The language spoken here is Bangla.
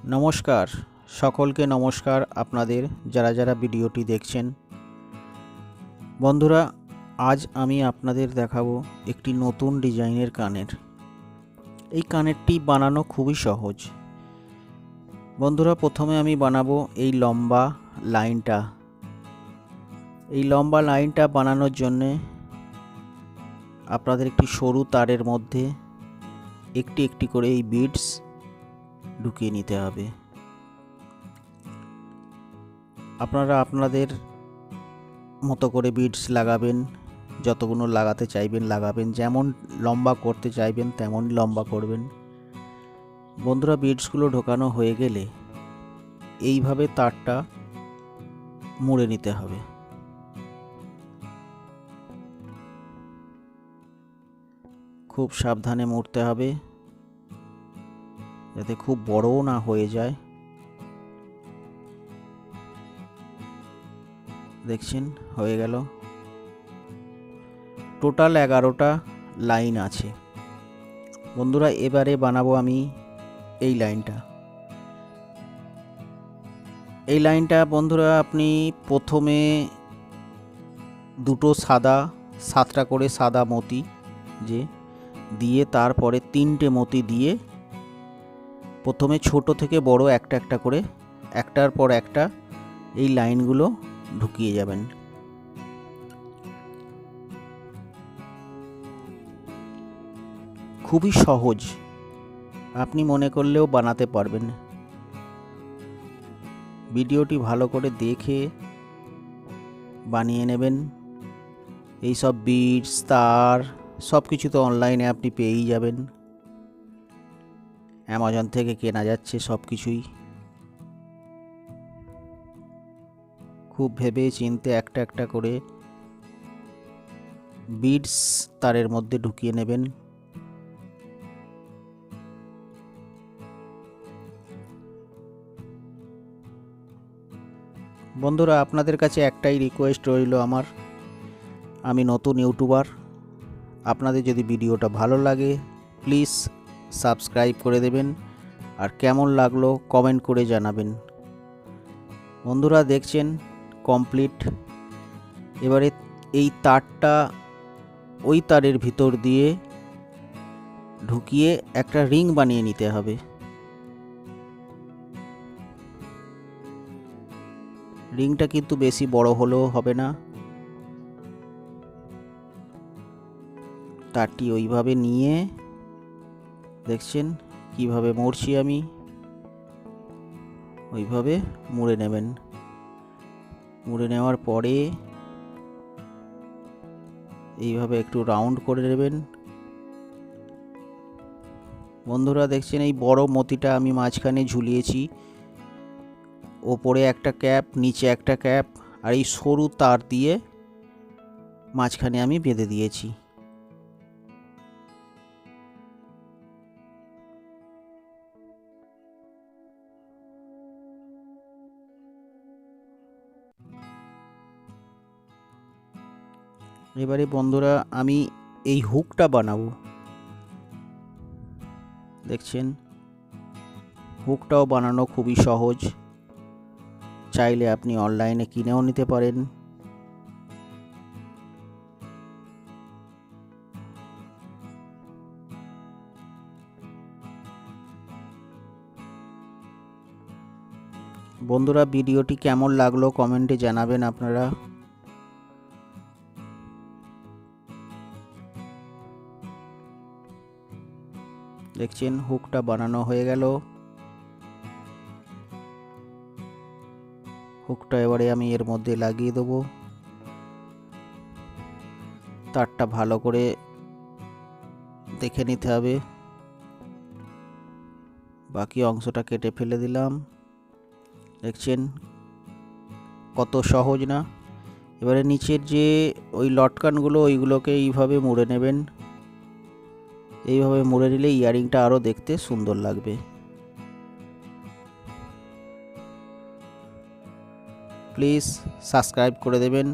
নমস্কার, সকলকে নমস্কার। আপনাদের যারা ভিডিওটি দেখছেন, বন্ধুরা, আজ আমি আপনাদের দেখাবো একটি নতুন ডিজাইনের কানের। এই কানেরটি বানানো খুবই সহজ। বন্ধুরা, প্রথমে আমি বানাবো এই লম্বা লাইনটা। এই লম্বা লাইনটা বানানোর জন্যে আপনাদের একটি সরু তারের মধ্যে একটি একটি করে এই বিডস ঢুকিয়ে নিতে হবে। আপনারা আপনাদের মতো করে বিডস লাগাবেন, যতগুলো লাগাতে চাইবেন লাগাবেন, যেমন লম্বা করতে চাইবেন তেমনই লম্বা করবেন। বন্ধুরা, বিডসগুলো ঢোকানো হয়ে গেলে এইভাবে তারটা মুড়ে নিতে হবে। খুব সাবধানে মুড়তে হবে, যাতে খুব বড়ও না হয়ে যায়। দেখছেন, হয়ে গেল। টোটাল 11টা লাইন আছে। বন্ধুরা, এবারে বানাবো আমি এই লাইনটা। এই লাইনটা বন্ধুরা, আপনি প্রথমে দুটো সাতটা করে সাদা মতি দিয়ে তারপরে 3টে মতি দিয়ে প্রথমে ছোট থেকে বড় একটা একটা করে একটার পর একটা এই লাইনগুলো ঢুকিয়ে যাবেন। খুবই সহজ, আপনি মনে করলেও বানাতে পারবেন। ভিডিওটি ভালো করে দেখে বানিয়ে নেবেন। এই সব বিডস, তার সব কিছু তো অনলাইনে আপনি পেয়েই যাবেন। অ্যামাজন থেকে কেনা যাচ্ছে সব কিছুই। খুব ভেবে চিন্তে একটা একটা করে বিডস তারের মধ্যে ঢুকিয়ে নেবেন। বন্ধুরা, আপনাদের কাছে একটাই রিকোয়েস্ট রইল আমার। আমি নতুন ইউটিউবার। আপনাদের যদি ভিডিওটা ভালো লাগে প্লিজ সাবস্ক্রাইব করে দেবেন, আর কেমন লাগলো কমেন্ট করে জানাবেন। বন্ধুরা, দেখছেন কমপ্লিট। এবারে এই তারটা ওই তারের ভিতর দিয়ে ঢুকিয়ে একটা রিং বানিয়ে নিতে হবে। রিংটা কিন্তু বেশি বড় হলেও হবে না। তারটি ওইভাবে নিয়ে, দেখছেন কিভাবে মুড়ছি আমি, ওইভাবে মুড়ে নেবেন। মুড়ে নেওয়ার পরে এইভাবে একটু রাউন্ড করে নেবেন। বন্ধুরা, দেখছেন এই বড় মতিটা আমি মাঝখানে ঝুলিয়েছি। ওপরে একটা ক্যাপ, নিচে একটা ক্যাপ, আর এই সরু তার দিয়ে মাঝখানে আমি বেঁধে দিয়েছি। এবারে বন্ধুরা, আমি এই হুকটা বানাবো। দেখছেন, হুকটাও বানানো খুবই সহজ। চাইলে আপনি অনলাইনে কিনেও নিতে পারেন। বন্ধুরা, ভিডিওটি কেমন লাগলো কমেন্টে জানাবেন আপনারা। দেখছেন হুকটা বানানো হয়ে গেল। হুকটা এবারে আমি এর মধ্যে লাগিয়ে দেবো। তারটা ভালো করে দেখে নিতে হবে। বাকি অংশটা কেটে ফেলে দিলাম। দেখছেন কত সহজ না? এবারে নিচের যে ওই লটকানগুলো ওইগুলোকে এইভাবে মুড়ে নেবেন। এইভাবে মুড়ে নিলে ইয়ারিংটা আরও দেখতে সুন্দর লাগবে। প্লিজ সাবস্ক্রাইব করে দেবেন।